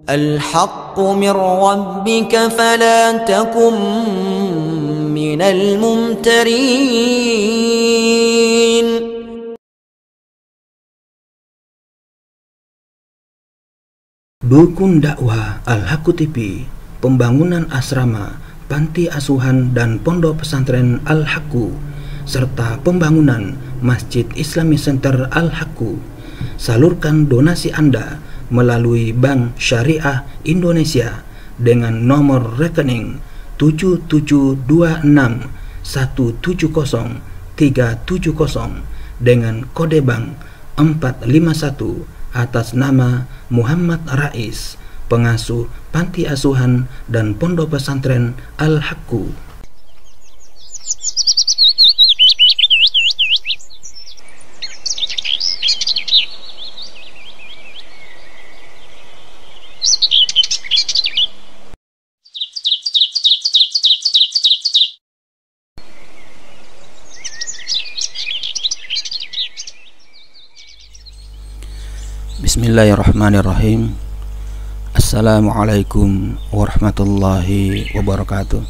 الحق من ربك فلا تكن من الممترين. Dukun dakwah Al-Haqqu TV, pembangunan asrama, panti asuhan dan pondok pesantren Al-Haqqu, serta pembangunan Masjid Islamic Center Al-Haqqu. Salurkan donasi Anda melalui Bank Syariah Indonesia dengan nomor rekening 7726170370 dengan kode bank 451 atas nama Muhammad Rais, pengasuh panti asuhan dan pondok pesantren Al-Haqqu. Bismillahirrahmanirrahim. Assalamualaikum warahmatullahi wabarakatuh.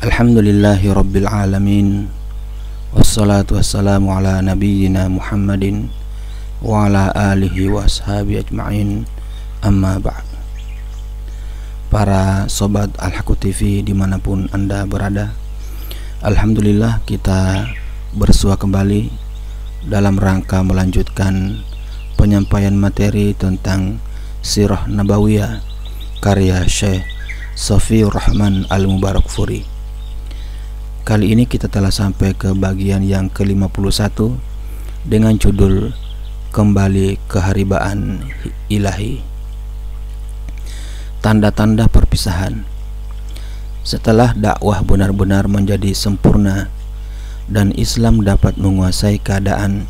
Alhamdulillahi rabbil alamin, wassalatu wassalamu ala nabiyyina Muhammadin wa ala alihi wa ashabi ajma'in, amma ba'd. Para sobat Al-Haqqu TV dimanapun Anda berada, alhamdulillah kita bersua kembali dalam rangka melanjutkan penyampaian materi tentang Sirah Nabawiyah karya Syekh Safiur Rahman Al-Mubarakfuri. Kali ini kita telah sampai ke bagian yang ke-51 dengan judul Kembali Keharibaan Ilahi. Tanda-tanda perpisahan. Setelah dakwah benar-benar menjadi sempurna dan Islam dapat menguasai keadaan,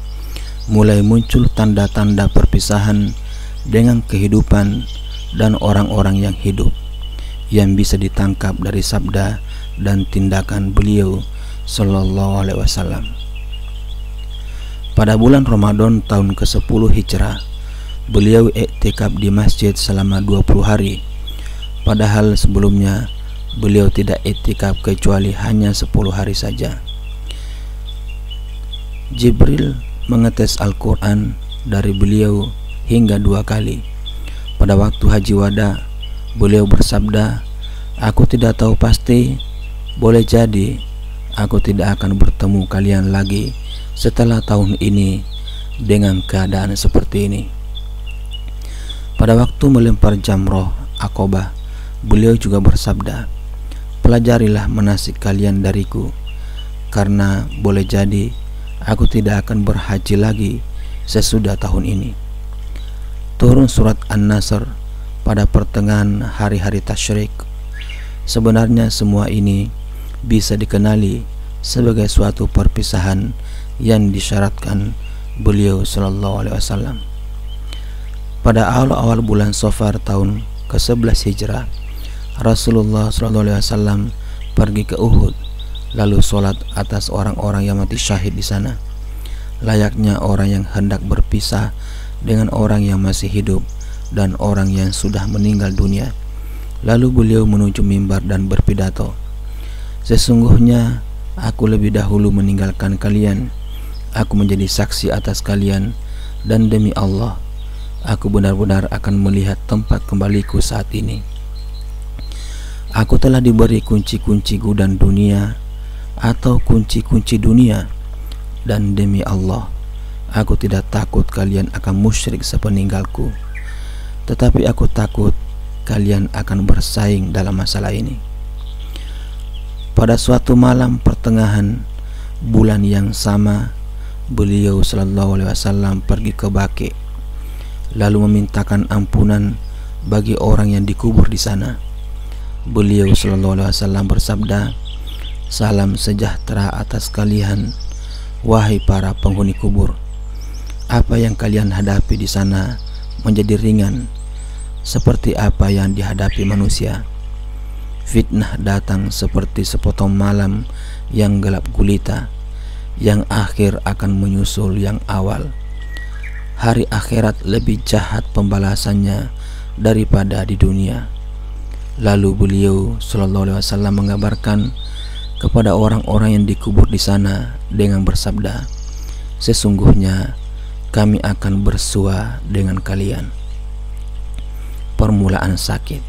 mulai muncul tanda-tanda perpisahan dengan kehidupan dan orang-orang yang hidup, yang bisa ditangkap dari sabda dan tindakan beliau Sallallahu Alaihi Wasallam. Pada bulan Ramadan tahun ke-10 Hijrah, beliau iktikaf di masjid selama 20 hari, padahal sebelumnya beliau tidak iktikaf kecuali hanya 10 hari saja. Jibril mengetes Al-Quran dari beliau hingga 2 kali. Pada waktu Haji Wada, beliau bersabda, "Aku tidak tahu pasti, boleh jadi aku tidak akan bertemu kalian lagi setelah tahun ini dengan keadaan seperti ini." Pada waktu melempar jamroh Aqobah, beliau juga bersabda, "Pelajarilah manasik kalian dariku, karena boleh jadi aku tidak akan berhaji lagi sesudah tahun ini." Turun surat An-Nasr pada pertengahan hari-hari tasyrik. Sebenarnya semua ini bisa dikenali sebagai suatu perpisahan yang disyaratkan beliau Sallallahu Alaihi Wasallam. Pada awal-awal bulan Safar tahun ke-11 Hijrah, Rasulullah Sallallahu Alaihi Wasallam pergi ke Uhud, lalu sholat atas orang-orang yang mati syahid di sana, layaknya orang yang hendak berpisah dengan orang yang masih hidup dan orang yang sudah meninggal dunia. Lalu beliau menuju mimbar dan berpidato, "Sesungguhnya aku lebih dahulu meninggalkan kalian, aku menjadi saksi atas kalian, dan demi Allah, aku benar-benar akan melihat tempat kembaliku saat ini. Aku telah diberi kunci-kunci gudang dunia atau kunci-kunci dunia, dan demi Allah, aku tidak takut kalian akan musyrik sepeninggalku, tetapi aku takut kalian akan bersaing dalam masalah ini." Pada suatu malam pertengahan bulan yang sama, beliau Sallallahu Alaihi Wasallam pergi ke Baqi, lalu memintakan ampunan bagi orang yang dikubur di sana. Beliau Sallallahu Alaihi Wasallam bersabda, "Salam sejahtera atas kalian, wahai para penghuni kubur. Apa yang kalian hadapi di sana menjadi ringan, seperti apa yang dihadapi manusia. Fitnah datang seperti sepotong malam yang gelap gulita, yang akhir akan menyusul yang awal. Hari akhirat lebih jahat pembalasannya daripada di dunia. Lalu beliau sallallahu alaihi wasallam mengabarkan kepada orang-orang yang dikubur di sana dengan bersabda, sesungguhnya kami akan bersua dengan kalian. Permulaan sakit.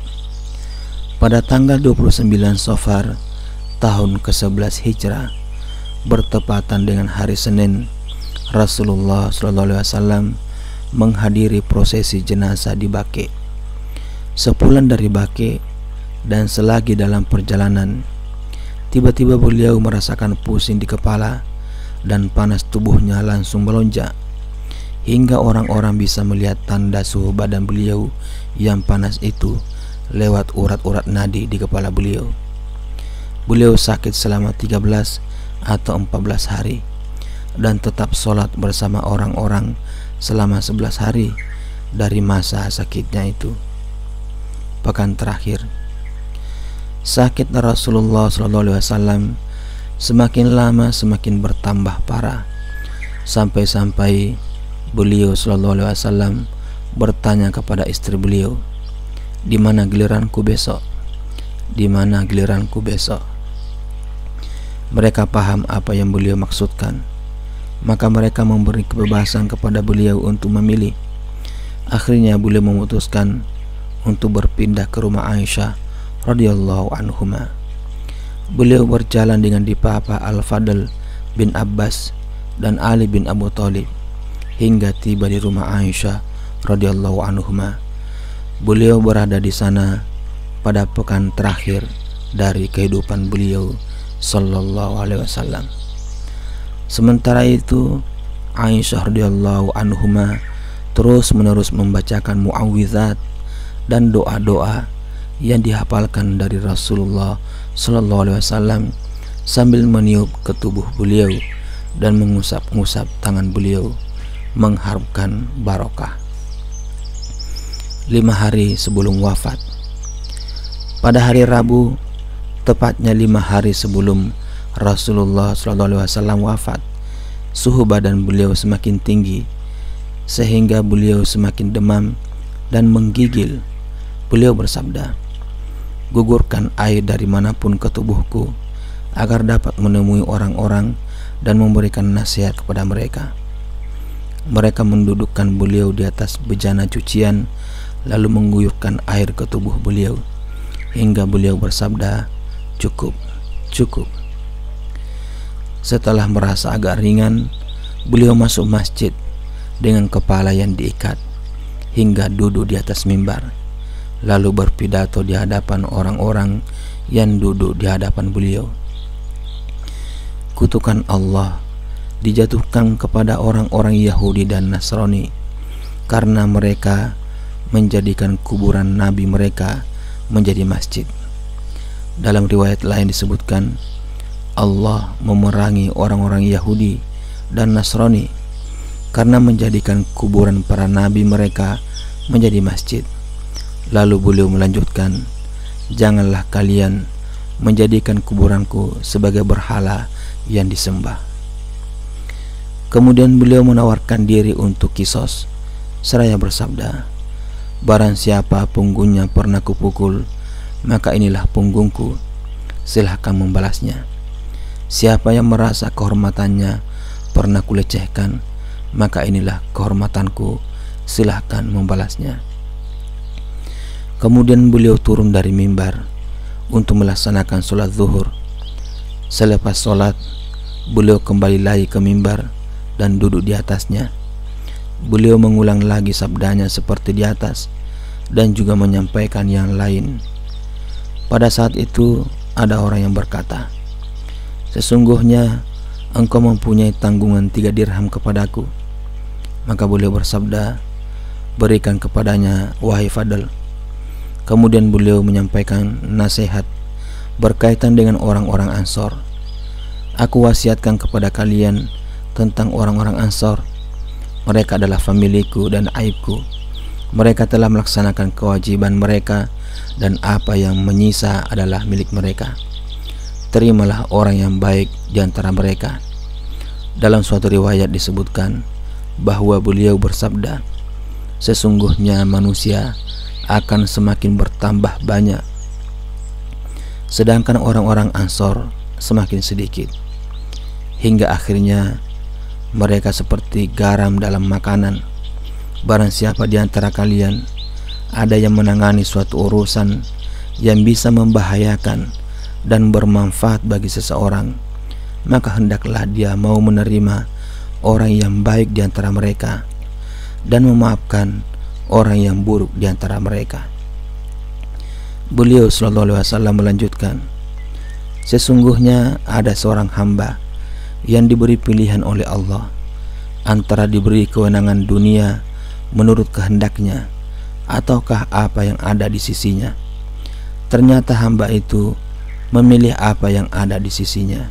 Pada tanggal 29 Safar tahun ke-11 Hijrah, bertepatan dengan hari Senin, Rasulullah SAW menghadiri prosesi jenazah di Baqi. Sepulang dari Baqi dan selagi dalam perjalanan, tiba-tiba beliau merasakan pusing di kepala dan panas tubuhnya langsung melonjak, hingga orang-orang bisa melihat tanda suhu badan beliau yang panas itu lewat urat-urat nadi di kepala beliau. Beliau sakit selama 13 atau 14 hari dan tetap sholat bersama orang-orang selama 11 hari dari masa sakitnya itu. Pekan terakhir, sakit Rasulullah SAW semakin lama semakin bertambah parah, sampai-sampai beliau SAW bertanya kepada istri beliau, di mana giliranku besok? Di mana giliranku besok? Mereka paham apa yang beliau maksudkan, maka mereka memberi kebebasan kepada beliau untuk memilih. Akhirnya beliau memutuskan untuk berpindah ke rumah Aisyah radhiyallahu anhuma. Beliau berjalan dengan dipapa Al-Fadl bin Abbas dan Ali bin Abu Thalib hingga tiba di rumah Aisyah radhiyallahu anhuma. Beliau berada di sana pada pekan terakhir dari kehidupan beliau sallallahu alaihi wasallam. Sementara itu, Aisyah radhiyallahu anhuma terus-menerus membacakan muawwizat dan doa-doa yang dihafalkan dari Rasulullah sallallahu alaihi wasallam sambil meniup ke tubuh beliau dan mengusap-ngusap tangan beliau mengharapkan barokah. 5 hari sebelum wafat, pada hari Rabu, tepatnya 5 hari sebelum Rasulullah SAW wafat, suhu badan beliau semakin tinggi sehingga beliau semakin demam dan menggigil. Beliau bersabda, gugurkan air dari manapun ke tubuhku agar dapat menemui orang-orang dan memberikan nasihat kepada mereka. Mereka mendudukkan beliau di atas bejana cucian lalu mengguyurkan air ke tubuh beliau hingga beliau bersabda, cukup, cukup. Setelah merasa agak ringan, beliau masuk masjid dengan kepala yang diikat hingga duduk di atas mimbar, lalu berpidato di hadapan orang-orang yang duduk di hadapan beliau. Kutukan Allah dijatuhkan kepada orang-orang Yahudi dan Nasrani karena mereka menjadikan kuburan nabi mereka menjadi masjid. Dalam riwayat lain disebutkan, Allah memerangi orang-orang Yahudi dan Nasrani karena menjadikan kuburan para nabi mereka menjadi masjid. Lalu beliau melanjutkan, janganlah kalian menjadikan kuburanku sebagai berhala yang disembah. Kemudian beliau menawarkan diri untuk kisos, seraya bersabda, barang siapa punggungnya pernah kupukul, maka inilah punggungku, silahkan membalasnya. Siapa yang merasa kehormatannya pernah kulecehkan, maka inilah kehormatanku, silahkan membalasnya. Kemudian beliau turun dari mimbar untuk melaksanakan sholat zuhur. Selepas sholat, beliau kembali lagi ke mimbar dan duduk di atasnya. Beliau mengulang lagi sabdanya seperti di atas dan juga menyampaikan yang lain. Pada saat itu ada orang yang berkata, sesungguhnya engkau mempunyai tanggungan 3 dirham kepadaku. Maka beliau bersabda, berikan kepadanya wahai Fadl. Kemudian beliau menyampaikan nasihat berkaitan dengan orang-orang Ansor. Aku wasiatkan kepada kalian tentang orang-orang Ansor. Mereka adalah familiku dan aibku. Mereka telah melaksanakan kewajiban mereka dan apa yang menyisa adalah milik mereka. Terimalah orang yang baik di antara mereka. Dalam suatu riwayat disebutkan bahwa beliau bersabda, sesungguhnya manusia akan semakin bertambah banyak, sedangkan orang-orang Ansor semakin sedikit, hingga akhirnya mereka seperti garam dalam makanan. Barang siapa di antara kalian ada yang menangani suatu urusan yang bisa membahayakan dan bermanfaat bagi seseorang, maka hendaklah dia mau menerima orang yang baik di antara mereka dan memaafkan orang yang buruk di antara mereka. Beliau sallallahu alaihi wasallam melanjutkan, sesungguhnya ada seorang hamba yang diberi pilihan oleh Allah antara diberi kewenangan dunia menurut kehendaknya ataukah apa yang ada di sisinya. Ternyata hamba itu memilih apa yang ada di sisinya.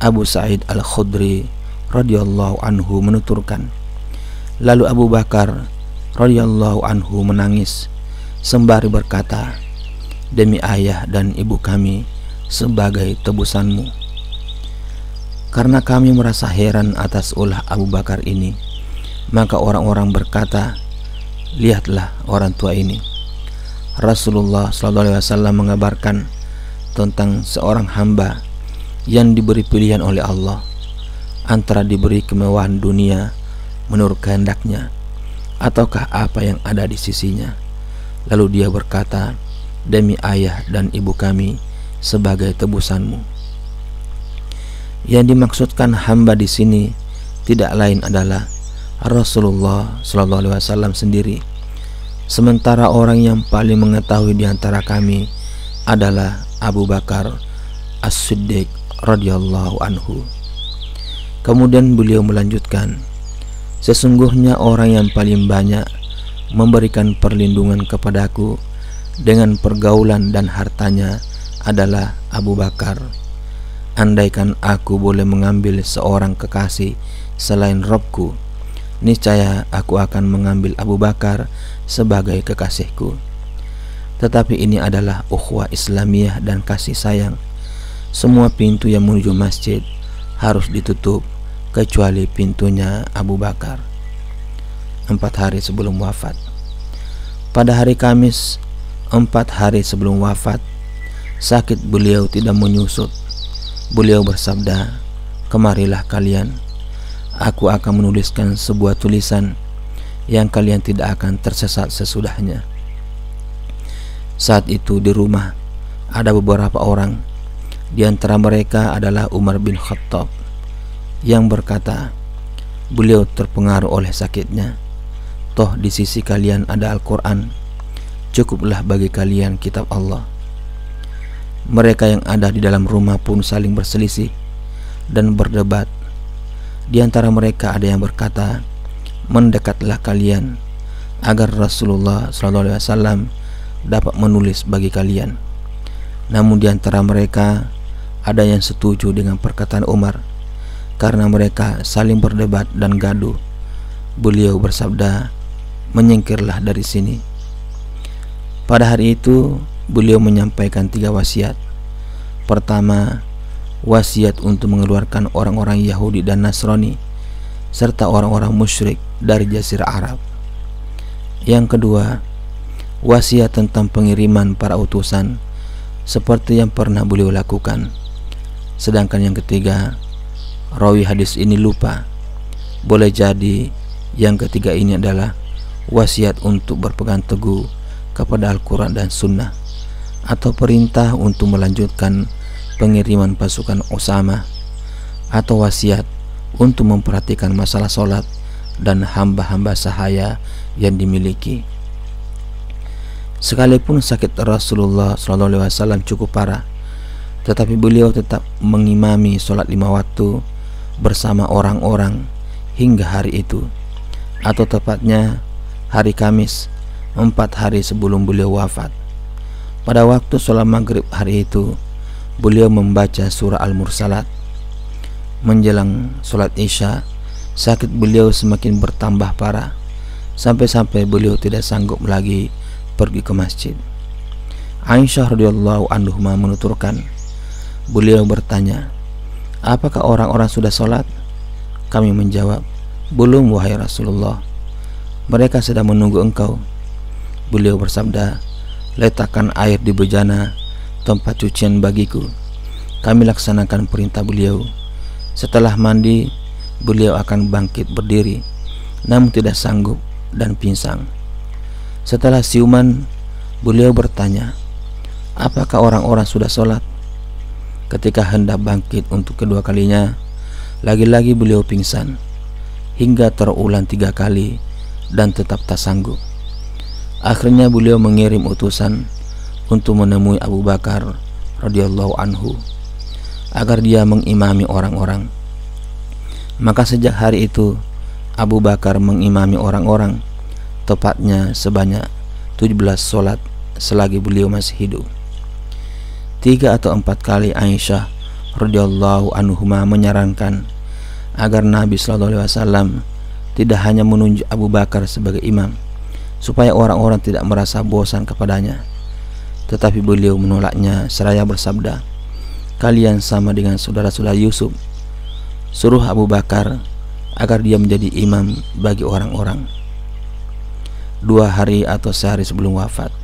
Abu Sa'id Al-Khudri radhiyallahu anhu menuturkan, lalu Abu Bakar radhiyallahu anhu menangis sembari berkata, demi ayah dan ibu kami sebagai tebusanmu. Karena kami merasa heran atas ulah Abu Bakar ini, maka orang-orang berkata, lihatlah orang tua ini. Rasulullah SAW mengabarkan tentang seorang hamba yang diberi pilihan oleh Allah antara diberi kemewahan dunia menurut kehendaknya ataukah apa yang ada di sisinya. Lalu dia berkata, demi ayah dan ibu kami sebagai tebusanmu. Yang dimaksudkan hamba di sini tidak lain adalah Rasulullah SAW sendiri. Sementara orang yang paling mengetahui di antara kami adalah Abu Bakar As-Siddiq radhiyallahu anhu. Kemudian beliau melanjutkan, sesungguhnya orang yang paling banyak memberikan perlindungan kepadaku dengan pergaulan dan hartanya adalah Abu Bakar. Andaikan aku boleh mengambil seorang kekasih selain Robku, niscaya aku akan mengambil Abu Bakar sebagai kekasihku. Tetapi ini adalah ukhuwah Islamiyah dan kasih sayang. Semua pintu yang menuju masjid harus ditutup kecuali pintunya Abu Bakar. 4 hari sebelum wafat. Pada hari Kamis 4 hari sebelum wafat, sakit beliau tidak menyusut. Beliau bersabda, kemarilah kalian, aku akan menuliskan sebuah tulisan yang kalian tidak akan tersesat sesudahnya. Saat itu di rumah ada beberapa orang, di antara mereka adalah Umar bin Khattab yang berkata, beliau terpengaruh oleh sakitnya. Toh di sisi kalian ada Al-Quran, cukuplah bagi kalian kitab Allah. Mereka yang ada di dalam rumah pun saling berselisih dan berdebat. Di antara mereka ada yang berkata, mendekatlah kalian agar Rasulullah SAW dapat menulis bagi kalian. Namun di antara mereka ada yang setuju dengan perkataan Umar. Karena mereka saling berdebat dan gaduh, beliau bersabda, menyingkirlah dari sini. Pada hari itu beliau menyampaikan 3 wasiat. Pertama, wasiat untuk mengeluarkan orang-orang Yahudi dan Nasrani serta orang-orang musyrik dari Jazirah Arab. Yang kedua, wasiat tentang pengiriman para utusan seperti yang pernah beliau lakukan. Sedangkan yang ketiga, rawi hadis ini lupa. Boleh jadi yang ketiga ini adalah wasiat untuk berpegang teguh kepada Al-Quran dan Sunnah, atau perintah untuk melanjutkan pengiriman pasukan Usama, atau wasiat untuk memperhatikan masalah sholat dan hamba-hamba sahaya yang dimiliki. Sekalipun sakit Rasulullah SAW cukup parah, tetapi beliau tetap mengimami sholat 5 waktu bersama orang-orang hingga hari itu, atau tepatnya hari Kamis 4 hari sebelum beliau wafat. Pada waktu sholat maghrib hari itu, beliau membaca surah Al-Mursalat. Menjelang sholat Isya, sakit beliau semakin bertambah parah, sampai-sampai beliau tidak sanggup lagi pergi ke masjid. Aisyah radhiyallahu anha menuturkan, beliau bertanya, apakah orang-orang sudah sholat? Kami menjawab, belum wahai Rasulullah, mereka sedang menunggu engkau. Beliau bersabda, "Letakkan air di bejana tempat cucian bagiku." Kami laksanakan perintah beliau. Setelah mandi, beliau akan bangkit berdiri, namun tidak sanggup dan pingsan. Setelah siuman, beliau bertanya, "Apakah orang-orang sudah sholat?" Ketika hendak bangkit untuk kedua kalinya, lagi-lagi beliau pingsan, hingga terulang 3 kali dan tetap tak sanggup. Akhirnya beliau mengirim utusan untuk menemui Abu Bakar radhiyallahu anhu agar dia mengimami orang-orang. Maka sejak hari itu Abu Bakar mengimami orang-orang, tepatnya sebanyak 17 sholat selagi beliau masih hidup. 3 atau 4 kali Aisyah radhiyallahu anhuma menyarankan agar Nabi SAW tidak hanya menunjuk Abu Bakar sebagai imam supaya orang-orang tidak merasa bosan kepadanya, tetapi beliau menolaknya seraya bersabda, "Kalian sama dengan saudara-saudara Yusuf. Suruh Abu Bakar agar dia menjadi imam bagi orang-orang." 2 hari atau sehari sebelum wafat,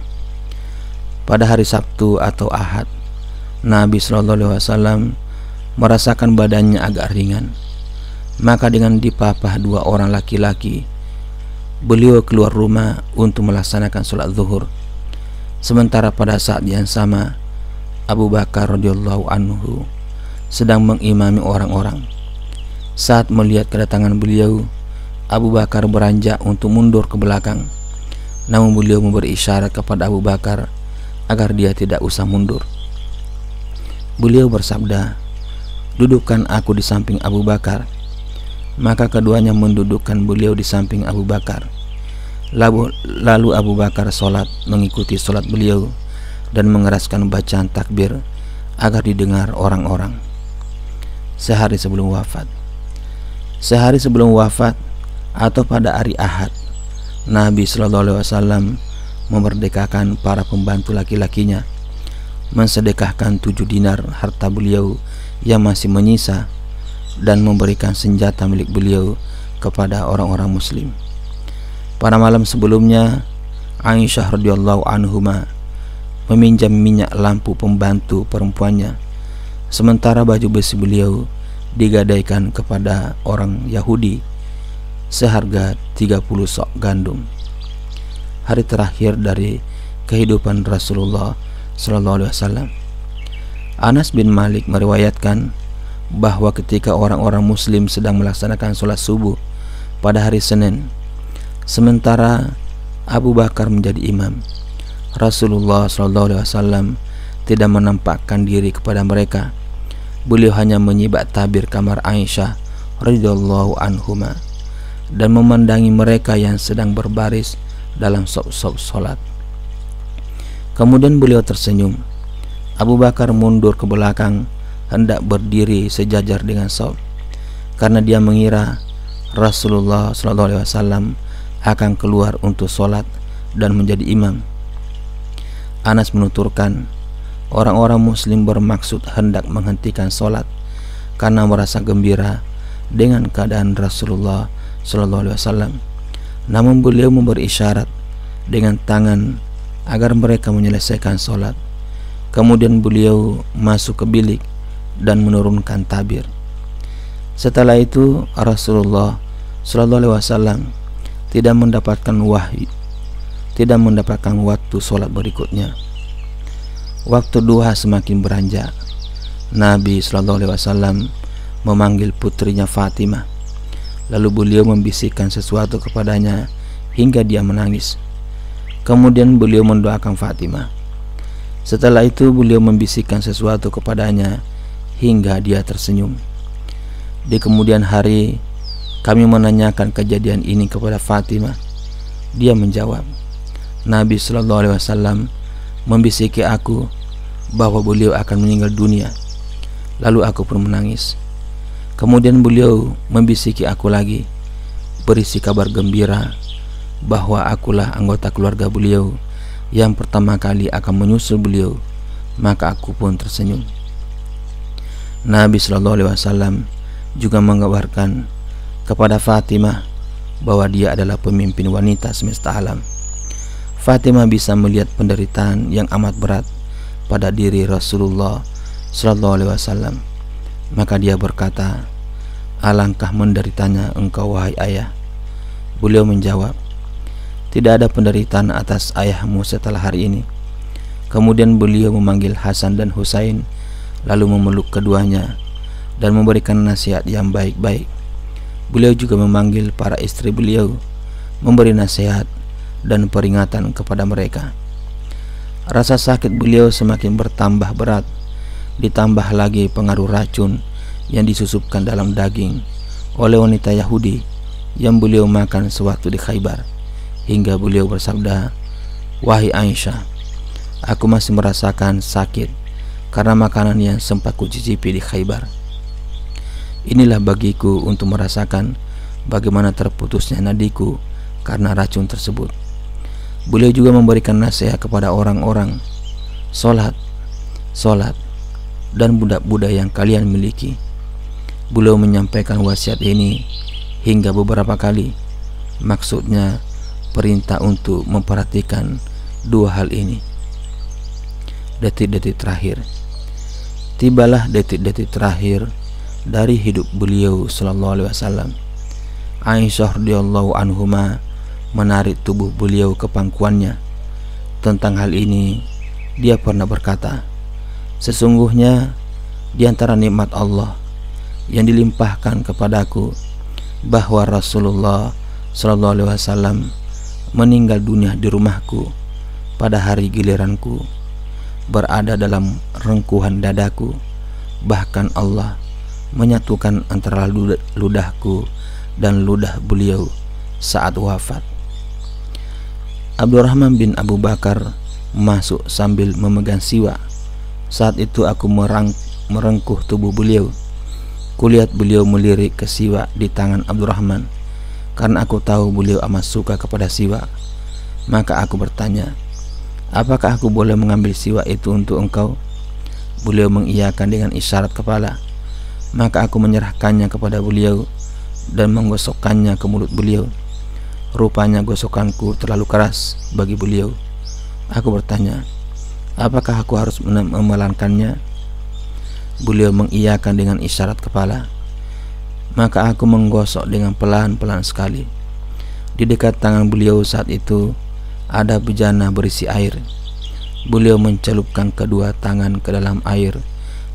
pada hari Sabtu atau Ahad, Nabi SAW merasakan badannya agak ringan. Maka dengan dipapah 2 orang laki-laki, beliau keluar rumah untuk melaksanakan sholat zuhur. Sementara pada saat yang sama, Abu Bakar radhiyallahu anhu sedang mengimami orang-orang. Saat melihat kedatangan beliau, Abu Bakar beranjak untuk mundur ke belakang, namun beliau memberi isyarat kepada Abu Bakar agar dia tidak usah mundur. Beliau bersabda, "Dudukkan aku di samping Abu Bakar." Maka keduanya mendudukkan beliau di samping Abu Bakar. Lalu Abu Bakar sholat mengikuti sholat beliau dan mengeraskan bacaan takbir agar didengar orang-orang. Sehari sebelum wafat atau pada hari Ahad, Nabi SAW memerdekakan para pembantu laki-lakinya, mensedekahkan 7 dinar harta beliau yang masih menyisa, dan memberikan senjata milik beliau kepada orang-orang muslim. Pada malam sebelumnya, Aisyah radhiyallahu anhuma meminjam minyak lampu pembantu perempuannya, sementara baju besi beliau digadaikan kepada orang Yahudi seharga 30 sok gandum. Hari terakhir dari kehidupan Rasulullah SAW. Anas bin Malik meriwayatkan bahwa ketika orang-orang muslim sedang melaksanakan sholat subuh pada hari Senin, sementara Abu Bakar menjadi imam, Rasulullah SAW tidak menampakkan diri kepada mereka. Beliau hanya menyibak tabir kamar Aisyah radhiyallahu anhuma dan memandangi mereka yang sedang berbaris dalam saf-saf sholat. Kemudian beliau tersenyum. Abu Bakar mundur ke belakang hendak berdiri sejajar dengan saf, karena dia mengira Rasulullah SAW akan keluar untuk sholat dan menjadi imam. Anas menuturkan, orang-orang muslim bermaksud hendak menghentikan sholat karena merasa gembira dengan keadaan Rasulullah SAW. Namun beliau memberi isyarat dengan tangan agar mereka menyelesaikan sholat. Kemudian beliau masuk ke bilik dan menurunkan tabir. Setelah itu Rasulullah SAW tidak mendapatkan waktu sholat berikutnya. Waktu duha semakin beranjak. Nabi SAW memanggil putrinya Fatimah. Lalu beliau membisikkan sesuatu kepadanya hingga dia menangis. Kemudian beliau mendoakan Fatimah. Setelah itu beliau membisikkan sesuatu kepadanya hingga dia tersenyum. Di kemudian hari kami menanyakan kejadian ini kepada Fatimah. Dia menjawab, Nabi SAW membisiki aku bahwa beliau akan meninggal dunia. Lalu aku pun menangis. Kemudian beliau membisiki aku lagi, berisi kabar gembira bahwa akulah anggota keluarga beliau yang pertama kali akan menyusul beliau. Maka aku pun tersenyum. Nabi SAW juga mengabarkan kepada Fatimah bahwa dia adalah pemimpin wanita semesta alam. Fatimah bisa melihat penderitaan yang amat berat pada diri Rasulullah SAW. Maka dia berkata, "Alangkah menderitanya engkau wahai ayah." Beliau menjawab, "Tidak ada penderitaan atas ayahmu setelah hari ini." Kemudian beliau memanggil Hasan dan Husain, lalu memeluk keduanya dan memberikan nasihat yang baik-baik. Beliau juga memanggil para istri beliau, memberi nasihat dan peringatan kepada mereka. Rasa sakit beliau semakin bertambah berat, ditambah lagi pengaruh racun yang disusupkan dalam daging oleh wanita Yahudi yang beliau makan sewaktu di Khaybar, hingga beliau bersabda, "Wahai Aisyah, aku masih merasakan sakit karena makanan yang sempat kucicipi di Khaybar. Inilah bagiku untuk merasakan bagaimana terputusnya nadiku karena racun tersebut." Beliau juga memberikan nasihat kepada orang-orang, "Salat, salat, dan budak-budak yang kalian miliki." Beliau menyampaikan wasiat ini hingga beberapa kali. Maksudnya perintah untuk memperhatikan dua hal ini. Detik-detik terakhir. Tibalah detik-detik terakhir dari hidup beliau sallallahu alaihi wasallam. Aisyah radhiyallahu anhuma menarik tubuh beliau ke pangkuannya. Tentang hal ini dia pernah berkata, "Sesungguhnya di antara nikmat Allah yang dilimpahkan kepadaku bahwa Rasulullah sallallahu alaihi wasallam meninggal dunia di rumahku pada hari giliranku, berada dalam rengkuhan dadaku. Bahkan Allah menyatukan antara ludahku dan ludah beliau saat wafat." Abdurrahman bin Abu Bakar masuk sambil memegang siwak. Saat itu aku merengkuh tubuh beliau. Kulihat beliau melirik ke siwak di tangan Abdurrahman, karena aku tahu beliau amat suka kepada siwak. Maka aku bertanya, "Apakah aku boleh mengambil siwak itu untuk engkau?" Beliau mengiyakan dengan isyarat kepala. Maka aku menyerahkannya kepada beliau dan menggosokkannya ke mulut beliau. Rupanya gosokanku terlalu keras bagi beliau. Aku bertanya, "Apakah aku harus memelankannya?" Beliau mengiyakan dengan isyarat kepala. Maka aku menggosok dengan pelan-pelan sekali. Di dekat tangan beliau saat itu ada bejana berisi air. Beliau mencelupkan kedua tangan ke dalam air,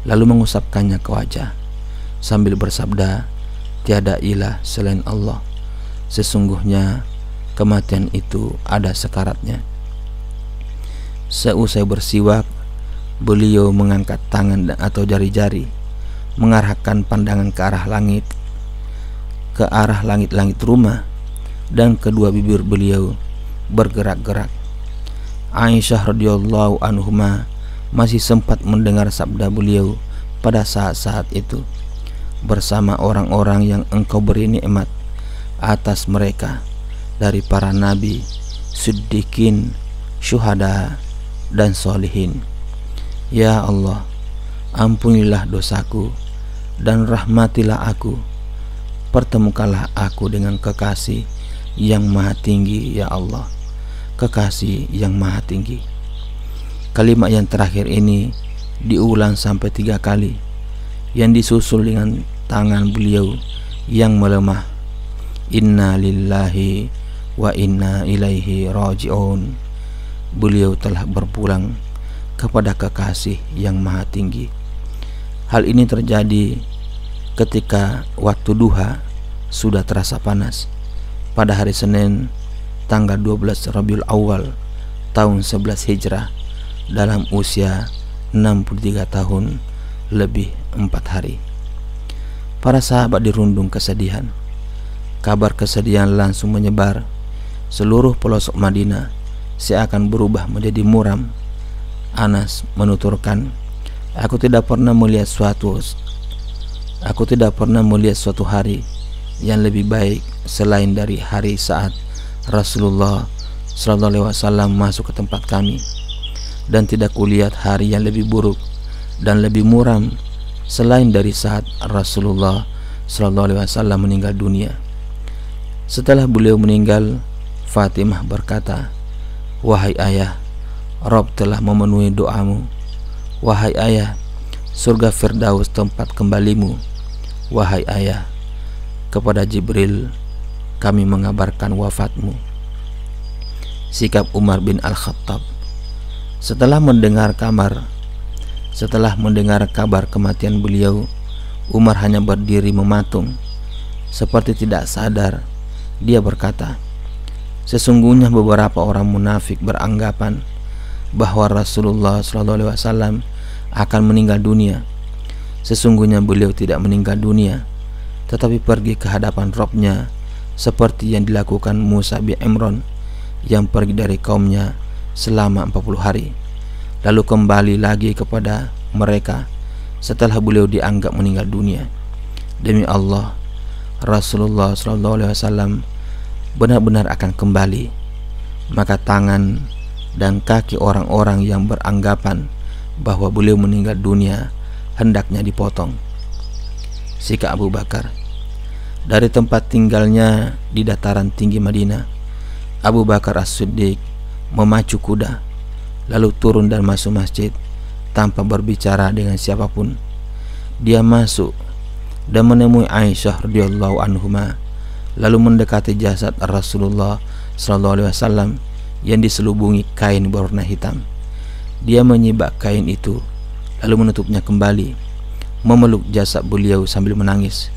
lalu mengusapkannya ke wajah sambil bersabda, "Tiada ilah selain Allah. Sesungguhnya kematian itu ada sekaratnya." Seusai bersiwak, beliau mengangkat tangan atau jari-jari, mengarahkan pandangan ke arah langit-langit rumah, dan kedua bibir beliau bergerak-gerak. Aisyah radhiyallahu anhuma masih sempat mendengar sabda beliau pada saat-saat itu, "Bersama orang-orang yang engkau beri nikmat atas mereka dari para nabi, siddiqin, syuhada, dan solihin. Ya Allah, ampunilah dosaku dan rahmatilah aku. Pertemukanlah aku dengan kekasih yang maha tinggi, ya Allah, kekasih yang maha tinggi." Kalimat yang terakhir ini diulang sampai 3 kali, yang disusul dengan tangan beliau yang melemah. "Inna lillahi wa inna ilaihi raji'un." Beliau telah berpulang kepada kekasih yang maha tinggi. Hal ini terjadi ketika waktu duha sudah terasa panas pada hari Senin tanggal 12 Rabiul Awal tahun 11 Hijrah dalam usia 63 tahun lebih 4 hari. Para sahabat dirundung kesedihan. Kabar kesedihan langsung menyebar. Seluruh pelosok Madinah seakan berubah menjadi muram. Anas menuturkan, aku tidak pernah melihat suatu hari yang lebih baik selain dari hari saat Rasulullah SAW masuk ke tempat kami, dan tidak kulihat hari yang lebih buruk dan lebih muram selain dari saat Rasulullah SAW meninggal dunia. Setelah beliau meninggal, Fatimah berkata, Wahai ayah, Rob telah memenuhi doamu. Wahai ayah, surga Firdaus tempat kembalimu. Wahai ayah, kepada Jibril kami mengabarkan wafatmu. Sikap Umar bin Al-Khattab. Setelah mendengar kabar kematian beliau, Umar hanya berdiri mematung. Seperti tidak sadar, dia berkata, sesungguhnya beberapa orang munafik beranggapan bahwa Rasulullah SAW akan meninggal dunia. Sesungguhnya beliau tidak meninggal dunia, tetapi pergi ke hadapan Robnya, seperti yang dilakukan Musa bin Imran yang pergi dari kaumnya selama 40 hari, lalu kembali lagi kepada mereka setelah beliau dianggap meninggal dunia. Demi Allah, Rasulullah SAW benar-benar akan kembali. Maka tangan dan kaki orang-orang yang beranggapan bahwa beliau meninggal dunia hendaknya dipotong. Sikap Abu Bakar. Dari tempat tinggalnya di dataran tinggi Madinah, Abu Bakar As-Siddiq memacu kuda, lalu turun dan masuk masjid tanpa berbicara dengan siapapun. Dia masuk dan menemui Aisyah radhiyallahu anhuma, lalu mendekati jasad Rasulullah SAW yang diselubungi kain berwarna hitam. Dia menyibak kain itu, lalu menutupnya kembali, memeluk jasad beliau sambil menangis.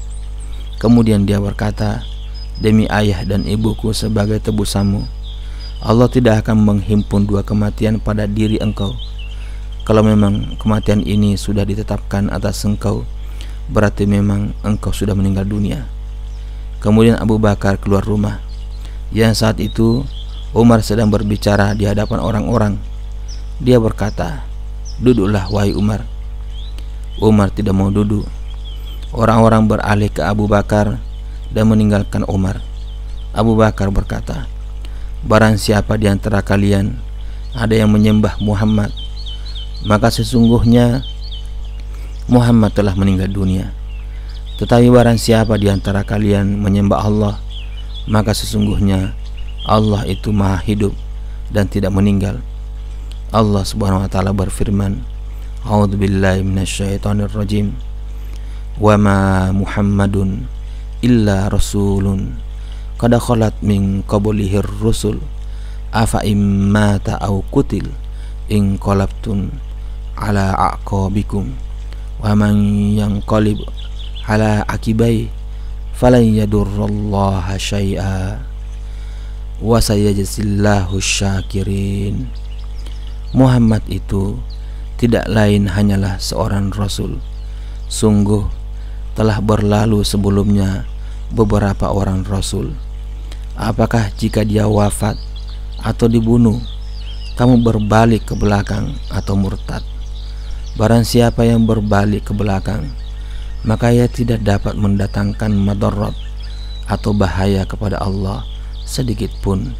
Kemudian dia berkata, demi ayah dan ibuku sebagai tebusanmu, Allah tidak akan menghimpun dua kematian pada diri engkau. Kalau memang kematian ini sudah ditetapkan atas engkau, berarti memang engkau sudah meninggal dunia. Kemudian Abu Bakar keluar rumah. Yang saat itu Umar sedang berbicara di hadapan orang-orang. Dia berkata, duduklah wahai Umar. Umar tidak mau duduk. Orang-orang beralih ke Abu Bakar dan meninggalkan Umar. Abu Bakar berkata, barang siapa di antara kalian ada yang menyembah Muhammad, maka sesungguhnya Muhammad telah meninggal dunia. Tetapi barang siapa di antara kalian menyembah Allah, maka sesungguhnya Allah itu maha hidup dan tidak meninggal. Allah Subhanahu wa taala berfirman, A'udzubillahi minasyaitonirrajim. Wa ma Muhammadun illa rasulun qad khalat min qablihir rusul afa immata aw qutil in qalabtun ala aqabikum wa man yanqalib ala akibai falan yadurrallaha syai'a wa sayajzillahu syakirin. Muhammad itu tidak lain hanyalah seorang rasul. Sungguh telah berlalu sebelumnya beberapa orang rasul. Apakah jika dia wafat atau dibunuh, kamu berbalik ke belakang atau murtad? Barang siapa yang berbalik ke belakang, maka ia tidak dapat mendatangkan madarat atau bahaya kepada Allah sedikit pun,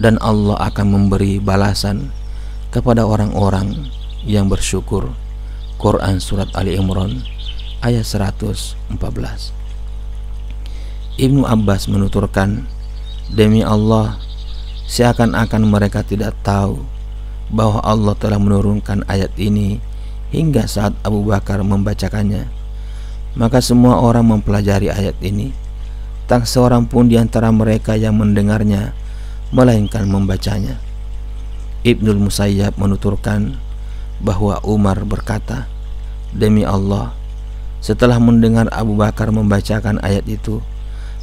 dan Allah akan memberi balasan kepada orang-orang yang bersyukur. Quran Surat Ali Imran ayat 114. Ibnu Abbas menuturkan, demi Allah, seakan-akan mereka tidak tahu bahwa Allah telah menurunkan ayat ini hingga saat Abu Bakar membacakannya. Maka semua orang mempelajari ayat ini, tak seorang pun di antara mereka yang mendengarnya melainkan membacanya. Ibnul Musayyab menuturkan bahwa Umar berkata, demi Allah, setelah mendengar Abu Bakar membacakan ayat itu,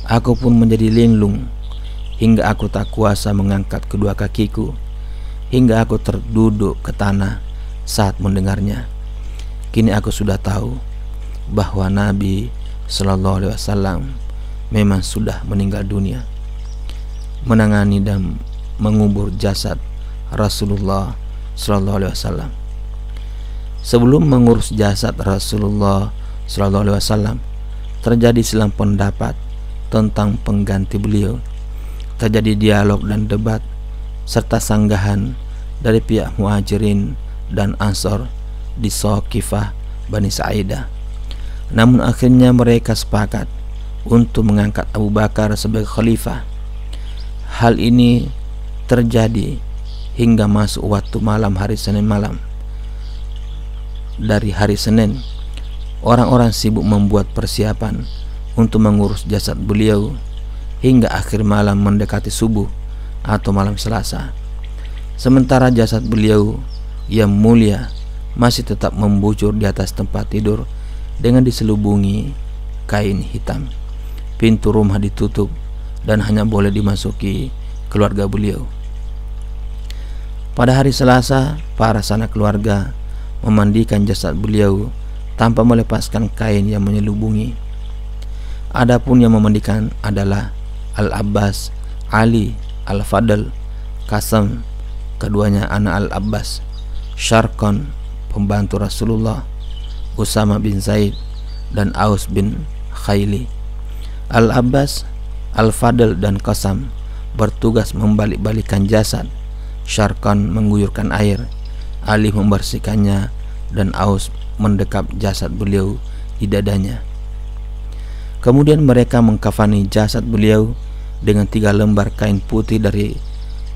aku pun menjadi linglung hingga aku tak kuasa mengangkat kedua kakiku, hingga aku terduduk ke tanah saat mendengarnya. Kini aku sudah tahu bahwa Nabi SAW memang sudah meninggal dunia. Menangani dan mengubur jasad Rasulullah SAW. Sebelum mengurus jasad Rasulullah SAW, terjadi silang pendapat tentang pengganti beliau. Terjadi dialog dan debat serta sanggahan dari pihak Muhajirin dan Ansor di Saqifah Bani Sa'idah. Namun akhirnya mereka sepakat untuk mengangkat Abu Bakar sebagai khalifah. Hal ini terjadi hingga masuk waktu malam hari Senin malam. Dari hari Senin, orang-orang sibuk membuat persiapan untuk mengurus jasad beliau hingga akhir malam mendekati subuh atau malam Selasa. Sementara jasad beliau yang mulia masih tetap membujur di atas tempat tidur dengan diselubungi kain hitam. Pintu rumah ditutup dan hanya boleh dimasuki keluarga beliau. Pada hari Selasa, para sanak keluarga memandikan jasad beliau tanpa melepaskan kain yang menyelubungi. Adapun yang memandikan adalah Al-Abbas, Ali, Al-Fadl, Qasam, keduanya anak Al-Abbas, Syarqan, pembantu Rasulullah, Usama bin Zaid, dan Aus bin Khayli. Al-Abbas, Al-Fadl, dan Qasam bertugas membalik-balikan jasad. Syarqan mengguyurkan air, Ali membersihkannya, dan Aus mendekap jasad beliau di dadanya. Kemudian mereka mengkafani jasad beliau dengan 3 lembar kain putih dari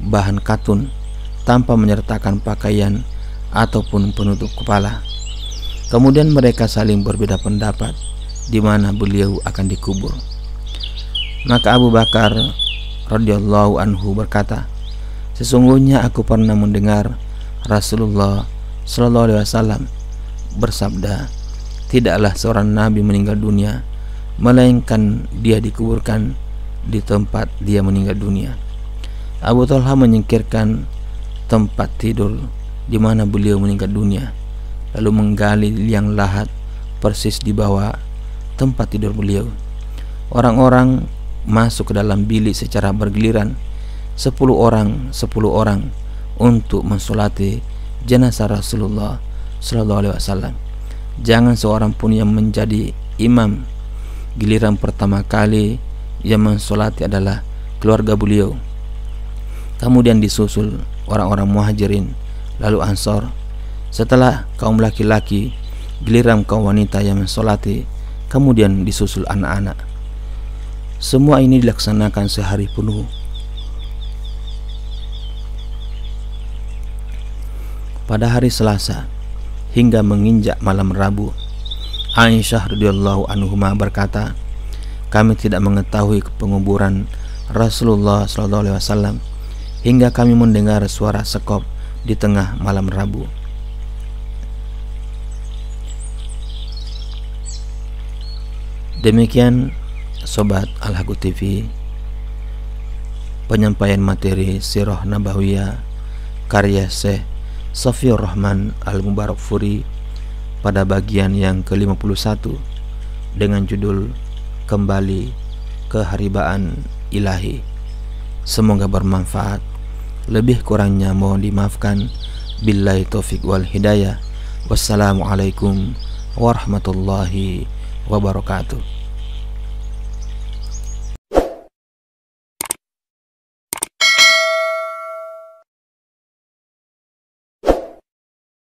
bahan katun tanpa menyertakan pakaian ataupun penutup kepala. Kemudian mereka saling berbeda pendapat di mana beliau akan dikubur. Maka Abu Bakar radhiyallahu anhu berkata, "Sesungguhnya aku pernah mendengar Rasulullah sallallahu alaihi wasallam bersabda, tidaklah seorang nabi meninggal dunia melainkan dia dikuburkan di tempat dia meninggal dunia." Abu Talha menyingkirkan tempat tidur di mana beliau meninggal dunia, lalu menggali liang lahat persis di bawah tempat tidur beliau. Orang-orang masuk ke dalam bilik secara bergiliran, 10 orang untuk mensolati jenazah Rasulullah sallallahu alaihi wasallam. Jangan seorang pun yang menjadi imam. Giliran pertama kali yang mensolati adalah keluarga beliau, kemudian disusul orang-orang muhajirin, lalu ansor. Setelah kaum laki-laki, giliran kaum wanita yang mensolati, kemudian disusul anak-anak. Semua ini dilaksanakan sehari penuh. Pada hari Selasa hingga menginjak malam Rabu, Aisyah radhiyallahu anha berkata, "Kami tidak mengetahui penguburan Rasulullah sallallahu alaihi wasallam hingga kami mendengar suara sekop di tengah malam Rabu." Demikian Sobat Al-Haqqu TV, penyampaian materi Sirah Nabawiyah karya Syekh Safiur Rahman Al-Mubarakfuri pada bagian yang ke-51 dengan judul Kembali Keharibaan Ilahi. Semoga bermanfaat. Lebih kurangnya mohon dimaafkan. Billahi taufik wal hidayah. Wassalamualaikum warahmatullahi wabarakatuh.